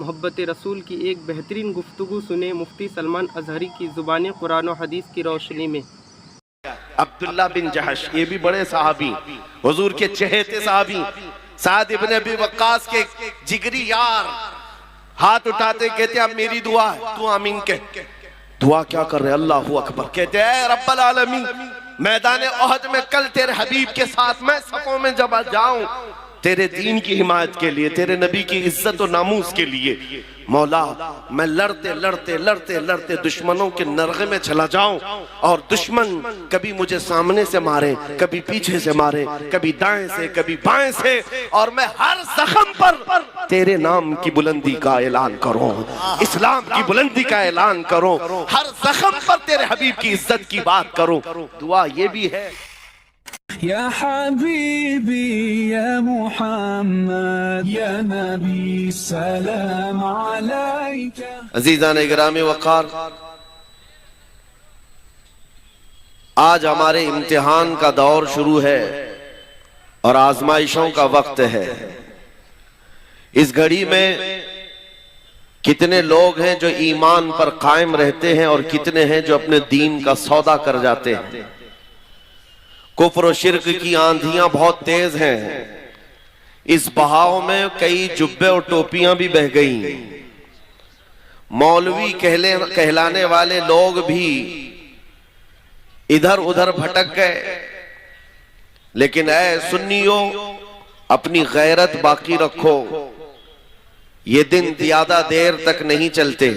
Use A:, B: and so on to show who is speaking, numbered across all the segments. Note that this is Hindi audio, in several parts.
A: मोहब्बत रसूल की एक बेहतरीन गुफ्तगू सुने मुफ्ती सलमान अजहरी की ज़ुबान कुरान और हदीस की रोशनी में।
B: अब्दुल्ला बिन जहश, ये भी बड़े सहाबी, हुजूर के चहेते सहाबी, साद इब्न अबी वक्कास के जिगरी यार, हाथ उठाते कहते अब मेरी दुआ है, तू आमीन कह। दुआ क्या कर रहे? अल्लाहु अकबर। कहते हैं रब्बल आलमीन, मैदान ओहद में कल तेरे हबीब के साथ मैं सफों में जब जाऊं तेरे दीन की हिमायत के लिए, तेरे नबी की इज्जत और नामूस के लिए, मौला मैं लड़ते लड़ते लड़ते लड़ते दुश्मनों के नरगे में चला जाऊं और दुश्मन कभी मुझे सामने से मारे, कभी पीछे से मारे, कभी दाएं से कभी बाएं से, और मैं हर जख्म पर तेरे नाम की बुलंदी का ऐलान करूं, इस्लाम की बुलंदी का ऐलान करूं, हर जख्म पर तेरे हबीब की इज्जत की बात करूं। दुआ ये भी है,
C: या हबीबी या मुहम्मद या नबी सलाम अलैका।
B: अजीज़ान इकराम वक़ार, आज हमारे इम्तिहान का दौर शुरू है और आजमाइशों का वक्त है। इस घड़ी में कितने लोग हैं जो ईमान पर कायम रहते हैं और कितने हैं जो अपने दीन का सौदा कर जाते हैं। कुफ्र और शिर्क की आंधियां बहुत तेज हैं। इस बहाव में कई जुब्बे और टोपियां भी बह गई। मौलवी कहलाने वाले लोग भी इधर उधर भटक गए। लेकिन ऐ सुन्नियों, अपनी गैरत बाकी रखो, ये दिन ज्यादा देर तक नहीं चलते।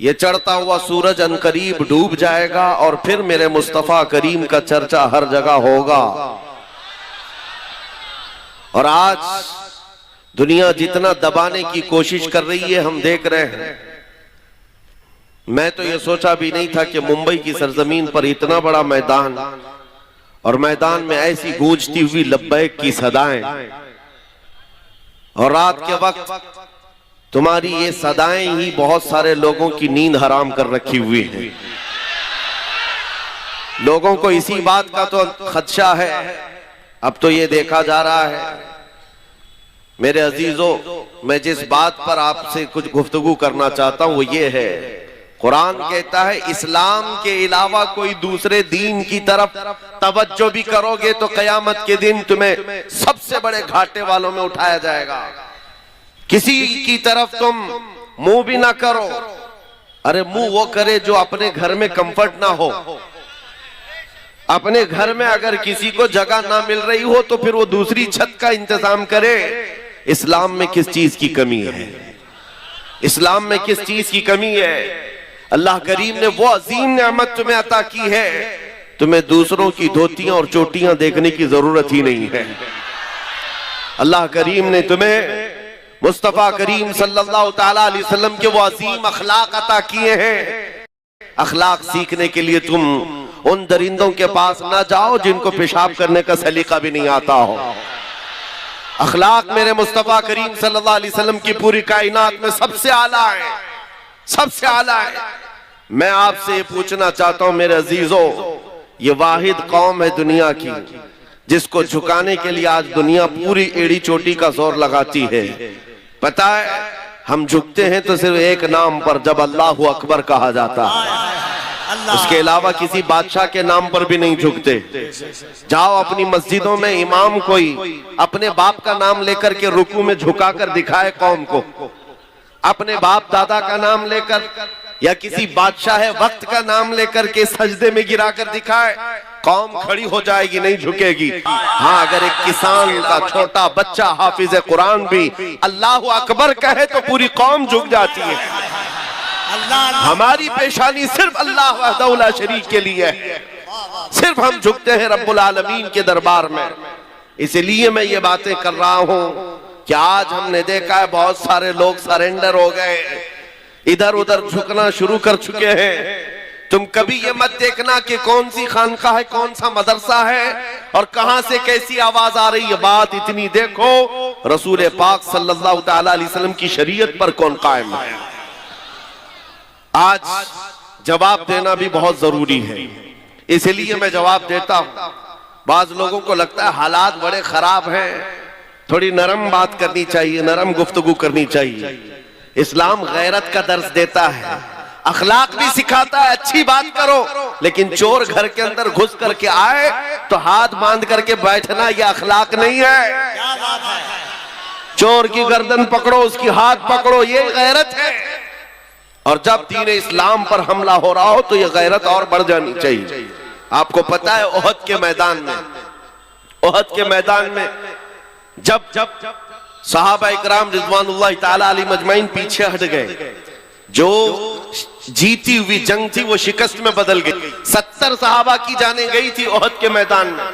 B: ये चढ़ता हुआ सूरज अनकरीब डूब जाएगा और फिर मेरे मुस्तफा करीम का चर्चा हर जगह होगा। और आज दुनिया जितना दबाने की कोशिश कर रही है हम देख रहे हैं। मैं तो ये सोचा भी नहीं था कि मुंबई की सरजमीन पर इतना बड़ा मैदान, और मैदान में ऐसी गूंजती हुई लब्बैक की सदाएं, और रात के वक्त तुम्हारी ये सदाएं ही बहुत सारे लोगों की नींद हराम कर रखी हुई है। लोगों को इसी बात का तो खदशा है। अब तो ये देखा जा रहा है, मेरे अजीजों, मैं जिस बात पर आपसे कुछ गुफ्तगू करना चाहता हूं वो ये है, कुरान कहता है इस्लाम के अलावा कोई दूसरे दीन की तरफ तवज्जो भी करोगे तो कयामत के दिन तुम्हें सबसे बड़े घाटे वालों में उठाया जाएगा। किसी की तरफ तुम मुंह भी ना करो। अरे मुंह वो करे जो अपने घर में कंफर्ट ना हो। अपने घर में अगर किसी को जगह ना मिल रही हो तो फिर वो दूसरी छत का इंतजाम करे। इस्लाम में किस चीज की कमी है? इस्लाम में किस चीज की कमी है? अल्लाह करीम ने वो अजीम नेमत तुम्हें अता की है, तुम्हें दूसरों की धोतियां और चोटियां देखने की जरूरत ही नहीं है। अल्लाह करीम ने तुम्हें मुस्तफा करीम सल्लल्लाहु तआला अलैहि वसल्लम के वो अजीम अखलाक अता किए हैं। अखलाक सीखने के लिए तुम उन दरिंदों के पास ना जाओ जिनको पेशाब करने का सलीका भी नहीं आता हो। अखलाक मेरे मुस्तफा करीम सल्लल्लाहु अलैहि वसल्लम की पूरी कायनात में सबसे आला है, सबसे आला है। मैं आपसे ये पूछना चाहता हूं मेरे अजीजों, ये वाहिद कौम है दुनिया की जिसको झुकाने के लिए आज दुनिया पूरी एड़ी चोटी का जोर लगाती है। पता है हम झुकते हैं तो सिर्फ एक नाम पर, जब अल्लाहु अकबर कहा जाता है। उसके अलावा किसी बादशाह के नाम पर भी नहीं झुकते। जाओ अपनी मस्जिदों में इमाम कोई अपने बाप का नाम लेकर के रुकू में झुकाकर दिखाए कौम को, अपने बाप दादा का नाम लेकर, या किसी बादशाह वक्त का नाम लेकर के सजदे में गिराकर दिखाए, कौम खड़ी हो जाएगी, नहीं झुकेगी। हाँ, अगर एक किसान का छोटा बच्चा हाफिज कुरान भी अल्लाहु अकबर कहे तो पूरी कौम झुक जाती है। हमारी पेशानी सिर्फ अल्लाह वहदहु ला शरीक के लिए है, सिर्फ हम झुकते हैं रब्बुल आलमीन के दरबार में। इसलिए मैं ये बातें कर रहा हूं कि आज हमने देखा है बहुत सारे लोग सरेंडर हो गए, इधर उधर झुकना शुरू कर चुके हैं। तुम कभी ये मत देखना कि कौन सी खानकाह है, कौन सा मदरसा है और कहां से कैसी आवाज आ रही है। बात इतनी देखो, रसूल पाक सल्लल्लाहु तआला अलैहि वसल्लम की शरीयत पर कौन कायम है। आज जवाब देना भी बहुत जरूरी है, इसलिए मैं जवाब देता हूं। बाज लोगों को लगता है हालात बड़े खराब हैं, थोड़ी नरम बात करनी चाहिए, नरम गुफ्तगू करनी चाहिए। इस्लाम गैरत का दर्स देता है, अखलाक भी सिखाता है। अच्छी बात करो, लेकिन चोर घर के अंदर घुस करके आए तो हाथ बांध करके बैठना यह अखलाक नहीं है। चोर की गर्दन पकड़ो, उसकी हाथ पकड़ो, ये गैरत है। और जब दीन इस्लाम पर हमला हो रहा हो तो यह गैरत और बढ़ जानी चाहिए। आपको पता है ओहद के मैदान में जब सहाबा इकराम रिज़वानुल्लाह ताला अलैहिम अजमईन पीछे हट गए, जो जीती हुई जंग थी वो शिकस्त में बदल गई। 70 सहाबा की जाने गई थी ओहद के मैदान में।